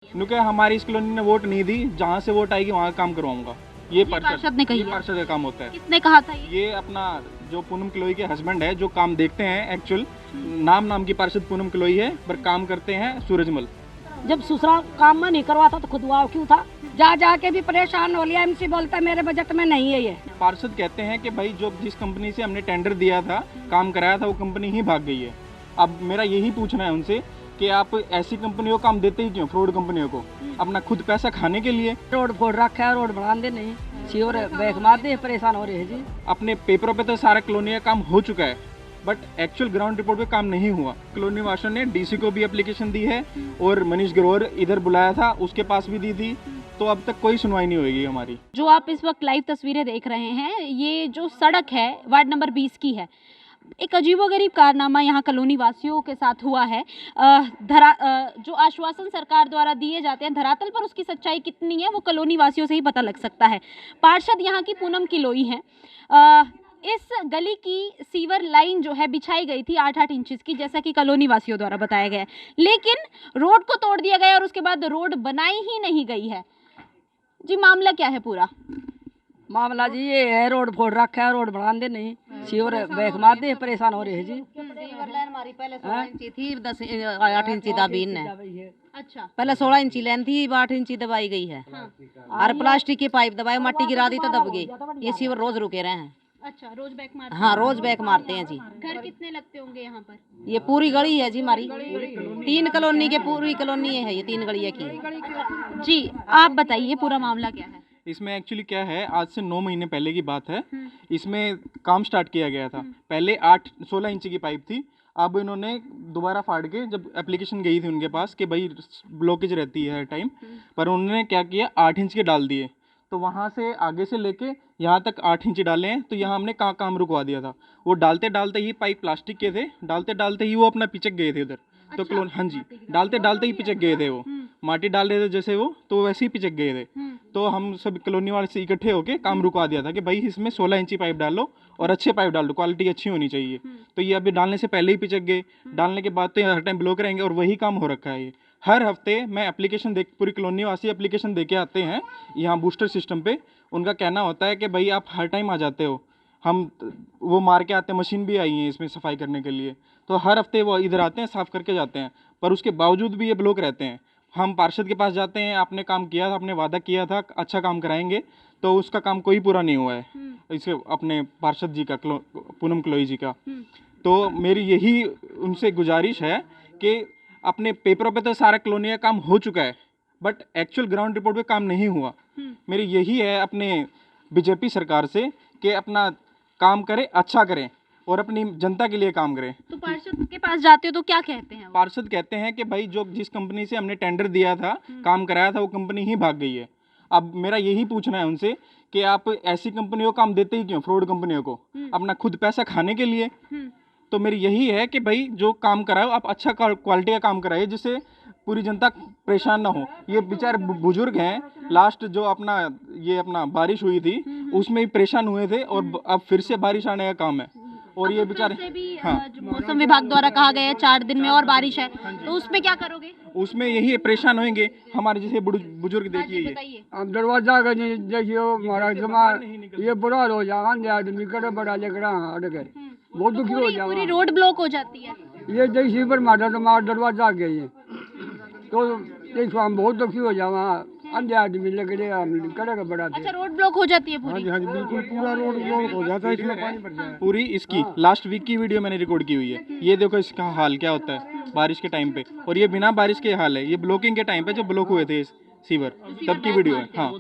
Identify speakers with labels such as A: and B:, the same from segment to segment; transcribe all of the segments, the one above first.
A: क्योंकि हमारी इस कॉलोनी ने वोट नहीं दी, जहाँ से वोट आएगी वहाँ काम करवाऊंगा। ये
B: पार्षद ने कही है।
A: पार्षद का काम होता है।
B: किसने कहा था
A: ये अपना जो पूनम किलोई के हस्बैंड है, जो काम देखते हैं एक्चुअल नाम की पार्षद पूनम किलोई है, पर काम करते हैं सूरजमल।
C: जब ससुराल काम में नहीं करवाता तो खुद वाव क्यों था? जा जाके भी परेशान हो लिया। एमसी बोलता है मेरे बजट में नहीं है ये।
A: पार्षद कहते हैं कि भाई जो जिस कंपनी से हमने टेंडर दिया था, काम कराया था, वो कंपनी ही भाग गई है। अब मेरा यही पूछना है उनसे कि आप ऐसी कंपनियों को काम देते ही क्यों, फ्रॉड कंपनियों को, अपना खुद पैसा खाने के लिए।
C: रोड फोड़ रखा है, रोड बना दे नहीं, सीवर बैक मार दे, परेशान हो रहे हैं जी।
A: अपने पेपरों पे तो सारा कॉलोनी का काम हो चुका है, बट एक्चुअल ग्राउंड रिपोर्ट पे काम नहीं हुआ। कॉलोनी वासियों ने डीसी को भी एप्लीकेशन दी है और मनीष ग्रोवर इधर बुलाया था, उसके पास भी दी थी, तो अब तक कोई सुनवाई नहीं होगी हमारी।
B: जो आप इस वक्त लाइव तस्वीरें देख रहे हैं, ये जो सड़क है वार्ड नंबर 20 की है। एक अजीबोगरीब कारनामा यहाँ कॉलोनी वासियों के साथ हुआ है। जो आश्वासन सरकार द्वारा दिए जाते हैं, धरातल पर उसकी सच्चाई कितनी है वो कॉलोनी वासियों से ही पता लग सकता है। पार्षद यहाँ की पूनम किलोई हैं। इस गली की सीवर लाइन जो है बिछाई गई थी 8-8 इंचेस की, जैसा कि कॉलोनी वासियों द्वारा बताया गया है, लेकिन रोड को तोड़ दिया गया और उसके बाद रोड बनाई ही नहीं गई है। जी मामला क्या है पूरा?
C: मामला जी ये है, रोड फोड़ रखा है, रोड बना दे नहीं, सीवर बैक मार दे, परेशान हो रहे हैं जी।
D: सीवर लाइन हमारी पहले 16 इंची थी, 8 इंची दाबीन है।
B: अच्छा,
D: पहले 16 इंची लाइन थी, 8 इंची दबाई गई है। और प्लास्टिक की पाइप दबाई, मट्टी गिरा दी तो दब गई। ये सीवर रोज रुके रहे हैं।
B: अच्छा, रोज बैक मारते
D: हाँ, रोज बैक मारते हैं जी।
B: घर कितने लगते होंगे यहाँ पर?
D: ये पूरी गली है जी हमारी, 3 कॉलोनी के पूरी कॉलोनी है ये, 3 गलियाँ की।
B: जी आप बताइए पूरा मामला क्या है?
A: इसमें एक्चुअली क्या है, आज से 9 महीने पहले की बात है। इसमें काम स्टार्ट किया गया था। पहले 16 इंची की पाइप थी, अब इन्होंने दोबारा फाड़ के, जब एप्लीकेशन गई थी उनके पास कि भाई ब्लॉकेज रहती है हर टाइम, पर उन्होंने क्या किया, 8 इंच के डाल दिए। तो वहाँ से आगे से लेके यहाँ तक 8 इंच डाले हैं, तो यहाँ हमने काम रुकवा दिया था। वो डालते डालते ही, पाइप प्लास्टिक के थे, डालते डालते ही वो अपना पिचक गए थे उधर। तो हाँ जी, डालते डालते ही पिचक गए थे वो, माटी डाल रहे थे जैसे वो, तो वैसे ही पिचक गए थे। तो हम सब कॉलोनी वाले से इकट्ठे होके काम रुकवा दिया था कि भाई इसमें 16 इंची पाइप डालो और अच्छे पाइप डाल दो, क्वालिटी अच्छी होनी चाहिए। तो ये अभी डालने से पहले ही पिचक गए, डालने के बाद तो हर टाइम ब्लॉक रहेंगे, और वही काम हो रखा है। ये हर हफ्ते मैं एप्लीकेशन देख, पूरी कॉलोनी वासी एप्लीकेशन दे के आते हैं यहाँ बूस्टर सिस्टम पे। उनका कहना होता है कि भाई आप हर टाइम आ जाते हो, हम वो मार के आते हैं, मशीन भी आई है इसमें सफाई करने के लिए, तो हर हफ्ते वो इधर आते हैं, साफ़ करके जाते हैं, पर उसके बावजूद भी ये ब्लॉक रहते हैं। हम पार्षद के पास जाते हैं, आपने काम किया था, आपने वादा किया था अच्छा काम कराएंगे, तो उसका काम कोई पूरा नहीं हुआ है इसे अपने पार्षद जी का, पूनम किलोई जी का। तो मेरी यही उनसे गुजारिश है कि अपने पेपरों पे तो सारा कॉलोनी का काम हो चुका है, बट एक्चुअल ग्राउंड रिपोर्ट पे काम नहीं हुआ। मेरी यही है अपने बीजेपी सरकार से कि अपना काम करें, अच्छा करें और अपनी जनता के लिए काम करें।
B: तो पार्षद के पास जाते हो तो क्या कहते हैं वो?
A: पार्षद कहते हैं कि भाई जो जिस कंपनी से हमने टेंडर दिया था, काम कराया था, वो कंपनी ही भाग गई है। अब मेरा यही पूछना है उनसे कि आप ऐसी कंपनियों को काम देते ही क्यों, फ्रॉड कंपनियों को, अपना खुद पैसा खाने के लिए। तो मेरी यही है कि भाई जो काम कराओ आप अच्छा क्वालिटी का काम कराइए, जिससे पूरी जनता परेशान ना हो। ये बेचारे बुजुर्ग हैं, लास्ट जो अपना बारिश हुई थी उसमें भी परेशान हुए थे, और अब फिर से बारिश आने का काम है, और ये बेचारे
B: जो मौसम विभाग द्वारा कहा गया है 4 दिन में और बारिश है, तो उसमें क्या करोगे?
A: उसमें यही परेशान होंगे हमारे जैसे बुजुर्ग। देखिए ये
E: हम दरवाजा का देखिए हमारा जमा ये बुरा हाल हो जाएगा, आदमी करे बड़ा लेकर हट गए, बहुत दुखी हो जाएगा।
B: पूरी रोड ब्लॉक हो जाती है।
E: ये जैसी पर मारा तो हमारा दरवाजा आ गई है, तो देखो हम बहुत दुखी हो जाएगा, अंधे आदमी लग रहे हम करेगा बड़ा।
B: अच्छा, रोड ब्लॉक हो जाती है पूरी?
E: हाँ जी बिल्कुल, पूरा रोड ब्लॉक हो जाता है, इसमें पानी भर जाए।
A: पूरी इसकी लास्ट वीक की वीडियो मैंने रिकॉर्ड की हुई है। ये देखो इसका हाल क्या होता है बारिश के टाइम पे, और ये बिना बारिश के हाल है, ये ब्लॉकिंग के टाइम पे जो ब्लॉक हुए थे सीवर, तब की वीडियो है। हाँ,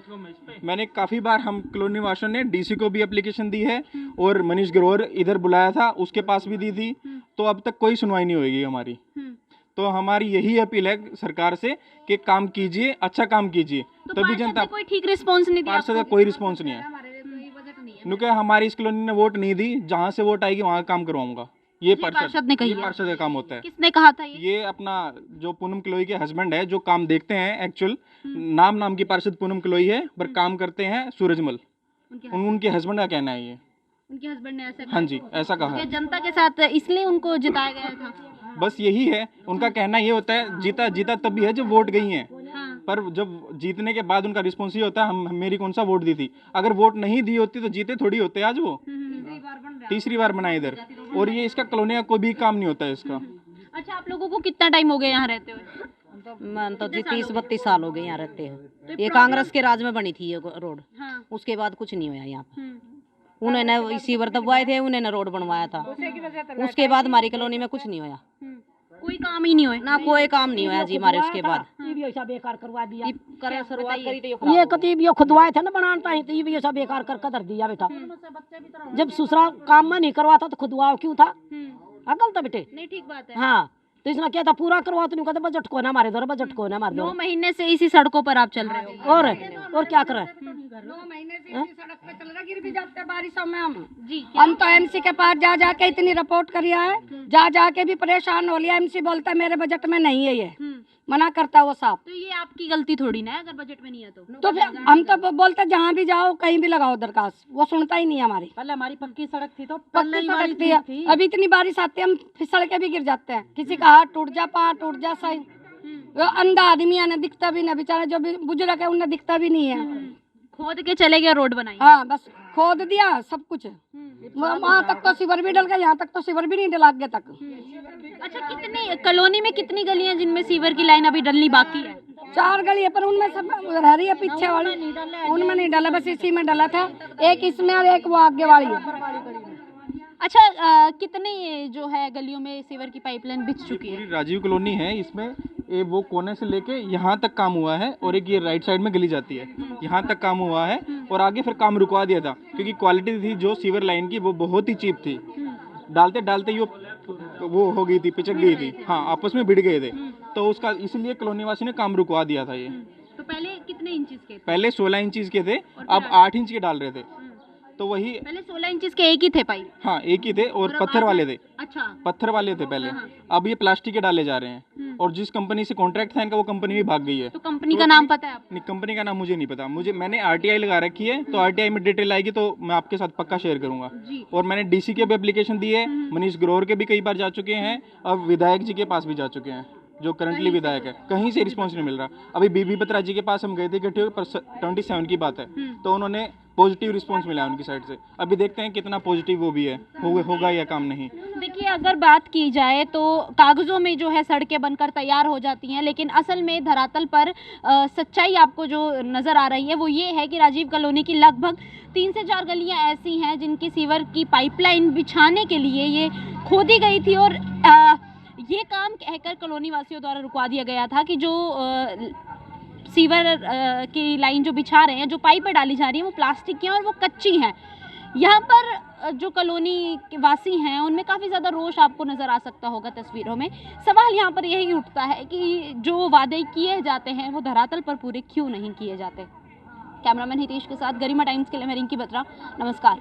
A: मैंने काफ़ी बार, हम कॉलोनी वासियों ने डीसी को भी एप्लीकेशन दी है और मनीष ग्रोवर इधर बुलाया था, उसके पास भी दी थी, तो अब तक कोई सुनवाई नहीं होगी हमारी। तो हमारी यही अपील है सरकार से कि काम कीजिए, अच्छा काम कीजिए, तभी जनता।
B: कोई ठीक रिस्पॉन्स नहीं दिया?
A: पार्षद का कोई रिस्पॉन्स नहीं है, क्योंकि हमारी इस कॉलोनी ने वोट नहीं दी, जहाँ से वोट आएगी वहाँ काम करवाऊंगा। ये
B: पार्षद ने कही है।
A: पार्षद का काम होता है।
B: किसने कहा था
A: ये अपना जो पूनम किलोई के हस्बैंड है, जो काम देखते हैं एक्चुअल नाम की पार्षद पूनम किलोई है, पर काम करते हैं सूरजमल। उनके हस्बैंड का कहना है ये।
B: उनके हस्बैंड ने ऐसा
A: हाँ जी, ऐसा कहा है।
B: जनता के साथ इसलिए उनको जिताया गया था।
A: बस यही है उनका कहना। ये होता है जीता जीता तभी है जब वोट गई हैं, पर जब जीतने के बाद उनका रिस्पॉन्स ये होता है हम मेरी कौन सा वोट दी थी। अगर वोट नहीं दी होती तो जीते थोड़ी होते आज वो। तीसरी बार बनाए इधर, और ये इसका कॉलोनी का कोई भी काम नहीं होता है इसका।
B: अच्छा, आप लोगों को कितना टाइम हो गया यहाँ रहते हुए?
D: मन तो जी 30-32 साल हो गए यहाँ रहते हैं। ये कांग्रेस के राज में बनी थी ये रोड, उसके बाद कुछ नहीं हुआ यहाँ पे। उन्होंने सीवर दबवाए थे, उन्होंने रोड बनवाया था, उसके बाद हमारी कॉलोनी में कुछ नहीं हुआ,
B: कोई काम ही नहीं हुआ
D: ना कोई काम नहीं हुआ जी हमारे। उसके बाद
C: ये भी ऐसा बेकार करवा दिया।
D: शुरुआत करी तो
C: ये कतीब ये खुदवाए थे ना बनाता है, तो ये भी ऐसा बेकार कर कर दिया बेटा। जब दूसरा काम में नहीं करवाता तो खुदवाओ क्यों था? अकल था बेटे।
B: नहीं, ठीक बात है।
C: हाँ, तो इसने क्या था पूरा करवा तो नहीं कहते बजट को ना हमारे द्वारा, बजट को ना हमारे
B: 9
C: द्वारा।
B: महीने से इसी सड़कों पर आप चल रहे हो?
C: और क्या कर रहे हैं?
E: 9 महीने से इसी सड़क पे चल रहा, गिर भी जाते हैं बारिशों में हम।
B: जी,
E: हम तो एमसी के पास जा जा के इतनी रिपोर्ट करिया है, जा जा के भी परेशान हो लिया। एमसी बोलता है मेरे बजट में नहीं है, ये मना करता है वो साहब।
B: तो ये आपकी गलती थोड़ी ना है अगर बजट में नहीं है
E: तो फिर हम तो बोलते जहाँ भी जाओ कहीं भी लगाओ दरखास्त, वो सुनता ही नहीं है हमारी।
C: पहले हमारी पक्की सड़क थी तो
E: पक्की सड़क थी, अभी इतनी बारिश आती है हम फिसल के भी गिर जाते हैं। किसी का हाथ टूट जा, पाँव टूट जा, सही वो अंधा आदमी है ना, दिखता भी ना, बेचारा जो भी बुजुर्ग है उन्हें दिखता भी नहीं है।
B: खोद के चले गए, रोड बनाई।
E: हाँ, बस खोद दिया सब कुछ, वहाँ तक तो सीवर भी डल गया, यहाँ तक तो सीवर भी नहीं डला आगे तक।
B: अच्छा, कितनी कॉलोनी में कितनी गलियां जिनमें सीवर की लाइन अभी डलनी बाकी है?
E: 4 गली है, पर उनमें सब रह रही है पीछे वाली, उनमें नहीं डला, बस इसी में डला था। एक इसमें और एक वो आगे वाली है।
B: अच्छा, कितने ये जो है गलियों में सीवर की पाइपलाइन बिछ चुकी है?
A: पूरी राजीव कॉलोनी है, इसमें ये वो कोने से लेके यहाँ तक काम हुआ है, और एक ये राइट साइड में गली जाती है, यहाँ तक काम हुआ है, और आगे फिर काम रुकवा दिया था क्योंकि क्वालिटी थी जो सीवर लाइन की वो बहुत ही चीप थी। डालते डालते वो हो गई थी, पिचक गई थी, हाँ आपस में भिड़ गए थे, तो उसका इसलिए कॉलोनी वासी ने काम रुकवा दिया था। ये
B: तो पहले कितने इंचेस के थे?
A: पहले 16 इंचीज के थे, अब 8 इंच के डाल रहे थे। तो वही
B: पहले 16 इंचेस के एक ही थे पाइप?
A: हाँ, एक ही थे, और पत्थर वाले थे।
B: अच्छा,
A: पत्थर वाले थे पहले, अब ये प्लास्टिक के डाले जा रहे हैं। और जिस कंपनी से कॉन्ट्रैक्ट था इनका, वो कंपनी भी भाग गई है।
B: तो कंपनी का नाम पता है आपको?
A: नहीं, कंपनी का नाम मुझे नहीं पता। मैंने आरटीआई लगा रखी है, तो आरटीआई में डिटेल आएगी तो मैं आपके साथ पक्का शेयर करूंगा। और मैंने डीसी के भी एप्लीकेशन दी है, मनीष ग्रोवर के भी कई बार जा चुके हैं, और विधायक जी के पास भी जा चुके हैं जो करंटली विधायक है। कहीं से रिस्पॉन्स नहीं मिल रहा। अभी बीबी बत्रा जी के पास हम गए थे इकट्ठे, पर 27 की बात है, तो उन्होंने पॉजिटिव रिस्पांस मिला उनकी साइड से। अभी देखते हैं कितना पॉजिटिव वो भी है, होगा या काम नहीं।
B: देखिए, अगर बात की जाए तो कागज़ों में जो है सड़कें बनकर तैयार हो जाती हैं, लेकिन असल में धरातल पर सच्चाई आपको जो नज़र आ रही है वो ये है कि राजीव कॉलोनी की लगभग 3 से 4 गलियां ऐसी हैं जिनकी सीवर की पाइपलाइन बिछाने के लिए ये खोदी गई थी, और ये काम कहकर कॉलोनी वासियों द्वारा रुकवा दिया गया था कि जो सीवर की लाइन जो बिछा रहे हैं, जो पाइपें डाली जा रही हैं वो प्लास्टिक की हैं और वो कच्ची हैं। यहाँ पर जो कॉलोनी के वासी हैं उनमें काफ़ी ज़्यादा रोष आपको नज़र आ सकता होगा तस्वीरों में। सवाल यहाँ पर यही उठता है कि जो वादे किए जाते हैं वो धरातल पर पूरे क्यों नहीं किए जाते। कैमरामैन हितेश के साथ गरिमा टाइम्स के लिए मैं रिंकी बत्रा, नमस्कार।